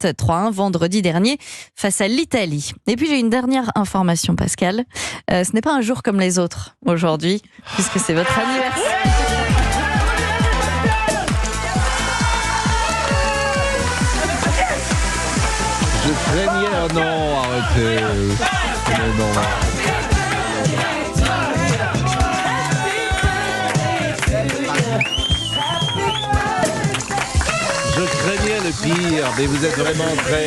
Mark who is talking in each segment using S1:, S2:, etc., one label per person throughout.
S1: 3-1 vendredi dernier face à l'Italie. Et puis j'ai une dernière information, Pascal. Ce n'est pas un jour comme les autres aujourd'hui, puisque c'est votre anniversaire.
S2: Je craignais... Oh non, arrêtez. Non. Je craignais le pire, mais vous êtes vraiment très...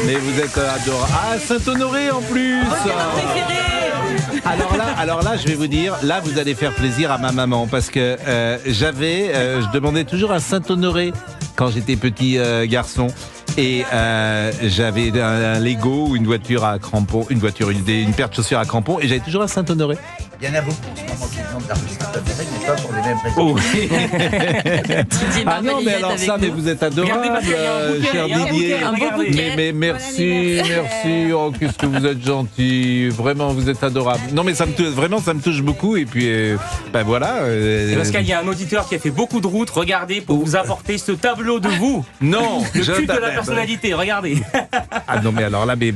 S2: Mais vous êtes adorable. Ah, Saint-Honoré en plus. Alors là, je vais vous dire, là, vous allez faire plaisir à ma maman, parce que je demandais toujours à Saint-Honoré quand j'étais petit garçon. Et j'avais un Lego ou une voiture à crampons, une paire de chaussures à crampons, et j'avais toujours un Saint-Honoré.
S3: Il y en a beaucoup en ce moment qui demandent l'artiste préféré, mais pas pour les mêmes raisons.
S2: Oh oui. Ah non, mais alors ça, mais vous êtes adorable, cher Didier. Mais merci. Oh, qu'est-ce que vous êtes gentil. Vraiment, vous êtes adorable. Non, mais ça me touche beaucoup. Et puis, ben voilà.
S4: C'est parce qu'il y a un auditeur qui a fait beaucoup de routes. Regardez, pour vous apporter ce tableau de vous.
S2: Non,
S4: le culte de la personnalité. Regardez.
S2: Ah non, mais alors là, mais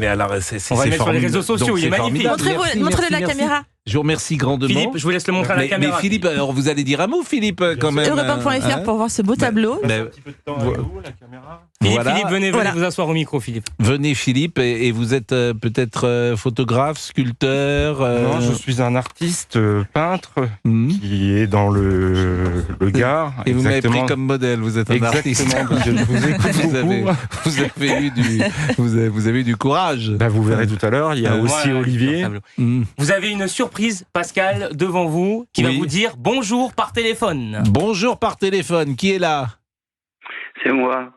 S2: alors,
S4: on va le mettre sur les réseaux sociaux.
S2: Donc,
S4: il est magnifique.
S1: Montrez-le la caméra.
S2: Je vous remercie grandement.
S4: Philippe, je vous laisse le montrer à la caméra.
S2: Mais Philippe, alors vous allez dire un mot, Philippe, quand même.
S1: Europe1.fr pour voir ce beau tableau.
S4: Un petit peu de temps avec vous, la caméra. Philippe, venez vous asseoir au micro, Philippe.
S2: Venez, Philippe, et vous êtes peut-être photographe, sculpteur.
S5: Non, je suis un artiste peintre qui est dans le Gard.
S2: Et vous m'avez pris comme modèle, vous êtes un artiste.
S5: Exactement, je vous écoute beaucoup.
S2: Vous avez eu du courage.
S5: Ben, vous verrez tout à l'heure, il y a aussi Olivier.
S4: Vous avez une surprise, Pascal, devant vous, qui va vous dire bonjour par téléphone.
S2: Bonjour par téléphone, qui est là?
S6: C'est moi.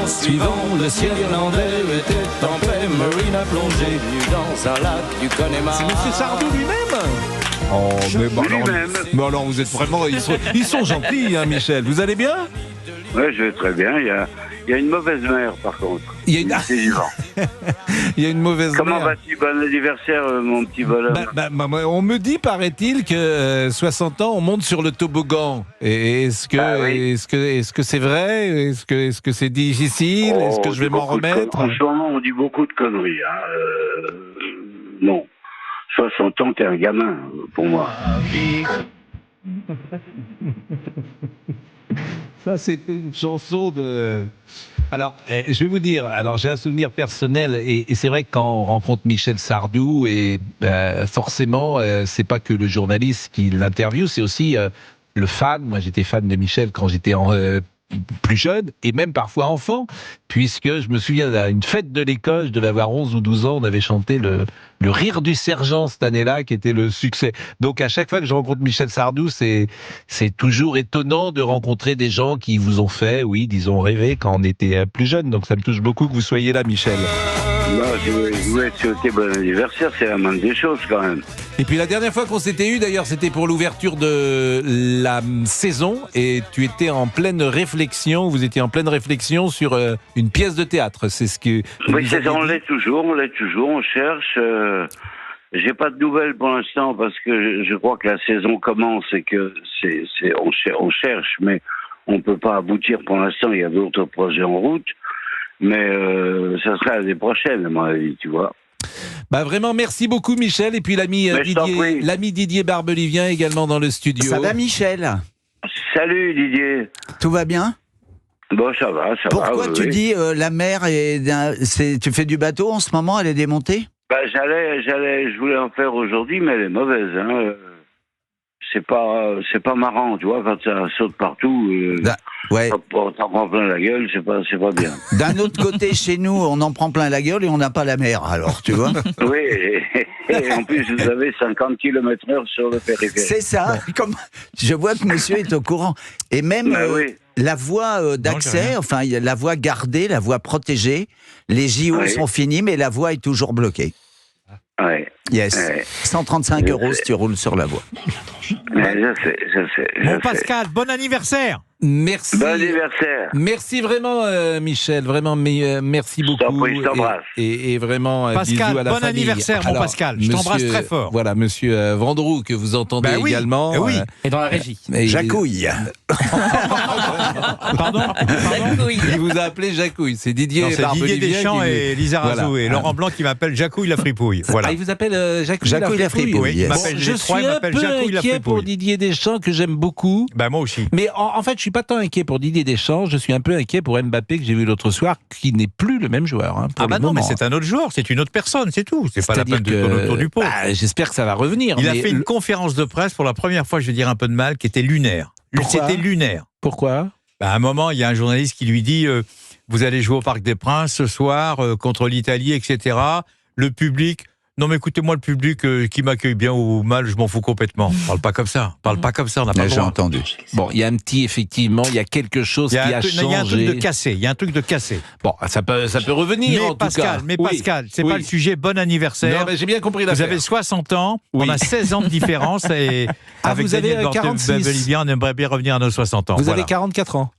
S7: Suivant le ciel irlandais, était en paix, Marine a plongé nu dans un lac du Connemara.
S2: C'est Monsieur Sardou lui-même? Oh, mais alors vous êtes vraiment... Ils sont gentils, hein, Michel. Vous allez bien?
S6: Oui, je vais très bien. Il y a une mauvaise mère, par contre.
S2: Il y a une mauvaise mère.
S6: Comment vas-tu? Bon anniversaire, mon petit bonhomme.
S2: On me dit, paraît-il, que 60 ans, on monte sur le toboggan. Et est-ce que c'est vrai? Est-ce que c'est difficile? Est-ce que je vais m'en remettre?
S6: En ce moment, on dit beaucoup de conneries. Non. 60 ans, t'es un gamin, pour moi.
S2: Ça, c'est une chanson de... Alors, je vais vous dire, j'ai un souvenir personnel, et c'est vrai que quand on rencontre Michel Sardou, et forcément, c'est pas que le journaliste qui l'interviewe, c'est aussi le fan. Moi, j'étais fan de Michel quand j'étais plus jeune, et même parfois enfant, puisque je me souviens d'une fête de l'école, je devais avoir 11 ou 12 ans, on avait chanté le Rire du Sergent cette année-là, qui était le succès. Donc à chaque fois que je rencontre Michel Sardou, c'est toujours étonnant de rencontrer des gens qui vous ont fait, oui, disons, rêver quand on était plus jeune. Donc ça me touche beaucoup que vous soyez là, Michel.
S6: Je voulais te souhaiter bon anniversaire, c'est la moindre des choses quand même.
S2: Et puis la dernière fois qu'on s'était eu, d'ailleurs, c'était pour l'ouverture de la saison, et tu étais en pleine réflexion, vous étiez en pleine réflexion sur une pièce de théâtre. C'est ce que...
S6: Oui, on l'est toujours, on cherche. J'ai pas de nouvelles pour l'instant parce que je crois que la saison commence et que on cherche, mais on peut pas aboutir pour l'instant. Il y a d'autres projets en route, mais ça sera l'année prochaine, à mon avis, tu vois.
S2: Vraiment, merci beaucoup, Michel. Et puis l'ami Didier Barbelivien également dans le studio.
S3: Ça va, Michel?
S6: Salut, Didier.
S3: Tout va bien?
S6: Bon, ça va.
S3: Pourquoi tu dis la mer tu fais du bateau en ce moment, elle est démontée?
S6: Je voulais en faire aujourd'hui, mais elle est mauvaise. Hein. C'est pas marrant, tu vois, quand ça saute partout.
S3: Ouais.
S6: T'en prends plein la gueule, c'est pas bien.
S3: D'un autre côté, chez nous, on en prend plein la gueule et on n'a pas la mer, alors, tu vois.
S6: Oui, et en plus, vous avez 50 km/h sur le périphérique.
S3: C'est ça. Je vois que monsieur est au courant. Et même la voie d'accès, la voie gardée, la voie protégée, les JO sont finis, mais la voie est toujours bloquée.
S6: Ouais.
S3: Yes. 135 € si tu roules sur la voie.
S6: Je sais.
S8: Bon, Pascal, bon anniversaire.
S2: Merci.
S6: Bon anniversaire.
S2: Merci vraiment, Michel. Vraiment, merci beaucoup.
S6: Je t'embrasse.
S2: Et vraiment,
S8: Pascal,
S2: bisous à la
S8: bon
S2: famille.
S8: anniversaire, mon Pascal. Je t'embrasse très fort.
S2: Voilà, monsieur Vendroux, que vous entendez
S8: Ben oui,
S2: également.
S8: oui.
S4: Et dans la régie.
S3: Jacouille.
S8: Pardon.
S2: Il vous a appelé Jacouille. C'est Didier
S8: Non, c'est Didier
S2: Barbelivien
S8: Deschamps
S2: qui-
S8: et Lisa Razou
S2: Voilà.
S8: et Laurent Blanc qui m'appelle Jacouille la fripouille. Voilà.
S2: Ah, il vous appelle Jacouille
S3: Jacouille la fripouille,
S8: Oui, il
S3: yes.
S8: m'appelle
S2: je
S8: les trois,
S2: suis
S8: il
S2: un
S8: m'appelle
S2: peu
S8: Jacouille la
S2: inquiet pour
S8: fripouille.
S2: Didier Deschamps, que j'aime beaucoup.
S8: Ben moi aussi.
S2: Mais en fait, je suis pas tant inquiet pour Didier Deschamps, je suis un peu inquiet pour Mbappé que j'ai vu l'autre soir, qui n'est plus le même joueur. Hein, pour
S8: Ah bah
S2: le
S8: non, mais
S2: moment.
S8: c'est un autre joueur, c'est une autre personne, c'est tout. C'est pas la
S2: C'est-à-dire
S8: peine de tourner autour du pot.
S2: J'espère que ça va revenir.
S8: Il a
S2: mais
S8: fait une conférence de presse pour la première fois, je vais dire un peu de mal, qui était lunaire.
S2: Pourquoi
S8: C'était lunaire.
S2: Pourquoi
S8: Ben, à un moment, il y a un journaliste qui lui dit vous allez jouer au Parc des Princes ce soir contre l'Italie, etc. Le public. Non, mais écoutez-moi, le public qui m'accueille bien ou mal, je m'en fous complètement. Parle pas comme ça. Parle pas comme ça, on n'a pas le
S3: J'ai
S8: droit.
S3: entendu.
S2: Bon, il y a un petit, effectivement, il y a quelque chose
S8: Il y
S2: qui
S8: a
S2: a
S8: un truc- il y a un truc
S2: changé.
S8: de cassé. Il y a un truc de cassé.
S2: Bon, ça peut revenir
S8: Mais
S2: en
S8: Pascal,
S2: tout cas. Oui.
S8: Pascal, c'est
S2: Oui.
S8: pas le sujet. Bon anniversaire.
S2: Non, mais j'ai bien compris
S8: Vous
S2: l'affaire.
S8: avez 60 ans,
S2: Oui.
S8: on a 16 ans de différence et
S2: Ah,
S8: avec
S2: vous avez,
S8: Daniel
S2: 46.
S8: Barbelivien, on aimerait bien revenir à nos 60 ans.
S2: Vous
S8: Voilà.
S2: avez 44 ans.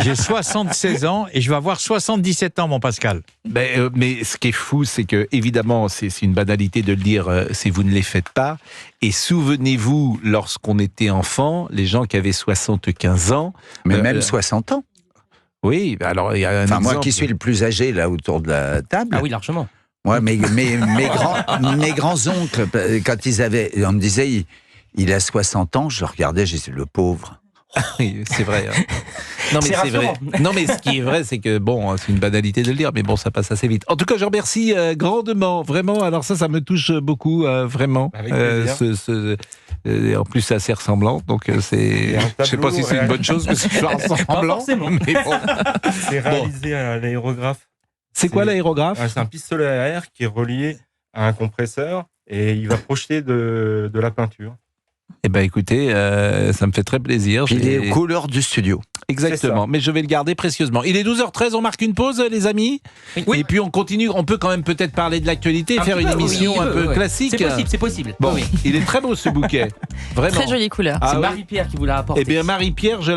S8: J'ai 76 ans et je vais avoir 77 ans, mon Pascal.
S2: Mais ce qui est fou, c'est que, évidemment, c'est une banalité de le dire, si vous ne les faites pas. Et souvenez-vous, lorsqu'on était enfant, les gens qui avaient 75 ans.
S3: Mais même 60 ans.
S2: Oui, alors il y a un
S3: Enfin, moi
S2: exemple.
S3: qui suis le plus âgé là autour de la table.
S4: Ah oui, largement.
S3: Ouais, mes grands-oncles, quand ils avaient, on me disait, il a 60 ans, je le regardais, je disais, le pauvre.
S2: Oui, c'est vrai. Hein. Non, mais c'est vrai. Non, mais ce qui est vrai, c'est que, bon, c'est une banalité de le dire, mais bon, ça passe assez vite. En tout cas, je remercie grandement, vraiment. Alors ça me touche beaucoup, vraiment.
S5: Avec plaisir.
S2: En plus, c'est assez ressemblant, donc c'est. Je sais pas si c'est une bonne chose que ce soit ressemblant.
S4: forcément.
S2: Mais bon.
S5: C'est réalisé à l'aérographe.
S2: C'est quoi l'aérographe?
S5: C'est un pistolet à air qui est relié à un compresseur et il va projeter de la peinture.
S2: Eh ben, écoutez, ça me fait très plaisir.
S3: Puis il est aux couleurs du studio.
S2: Exactement, mais je vais le garder précieusement. Il est 12h13, on marque une pause, les amis.
S4: Oui.
S2: Et puis on continue, on peut quand même peut-être parler de l'actualité,
S4: Un
S2: faire
S4: petit
S2: une
S4: peu,
S2: émission
S4: oui,
S2: un peu
S4: ouais.
S2: classique.
S4: C'est possible.
S2: Bon,
S4: Oui.
S2: il est très beau ce bouquet, vraiment.
S1: Très jolie couleur.
S2: Ah
S4: C'est
S2: oui.
S4: Marie-Pierre qui vous l'a apporté.
S2: Eh bien, Marie-Pierre, j'ai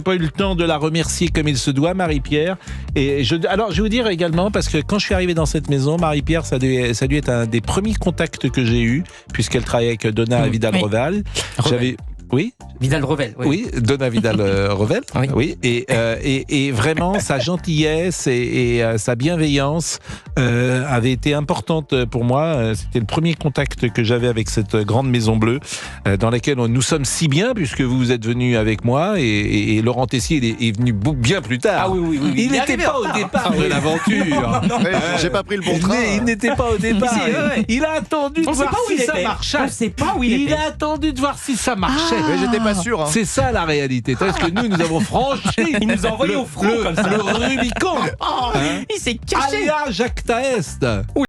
S2: pas eu le temps de la remercier comme il se doit, Marie-Pierre. Alors, je vais vous dire également, parce que quand je suis arrivé dans cette maison, Marie-Pierre, ça a dû être un des premiers contacts que j'ai eu, puisqu'elle travaillait avec Donna Vidal-Reval. Oui.
S4: Vidal-Revel.
S2: Oui, Donna Vidal-Revel.
S4: Oui.
S2: Et vraiment, sa gentillesse et sa bienveillance avaient été importantes pour moi. C'était le premier contact que j'avais avec cette grande maison bleue, dans laquelle nous sommes si bien, puisque vous êtes venu avec moi, et Laurent Tessier est venu bien plus tard.
S4: Ah oui.
S2: Il n'était pas au départ de l'aventure.
S9: J'ai pas pris le bon train.
S2: Il n'était pas au départ.
S4: Si, ouais.
S2: Il a attendu de
S4: On sait
S2: voir
S4: pas où
S2: si
S4: il
S2: ça
S4: était.
S2: marchait.
S4: On sait pas où il était.
S2: a attendu de voir si ça marchait.
S9: Mais j'étais pas sûr. Hein.
S2: C'est ça la réalité. Parce que nous avons franchi.
S4: Il nous a envoyé au front comme ça.
S2: Le Rubicon.
S4: Il s'est caché.
S2: Alia Jacta Est.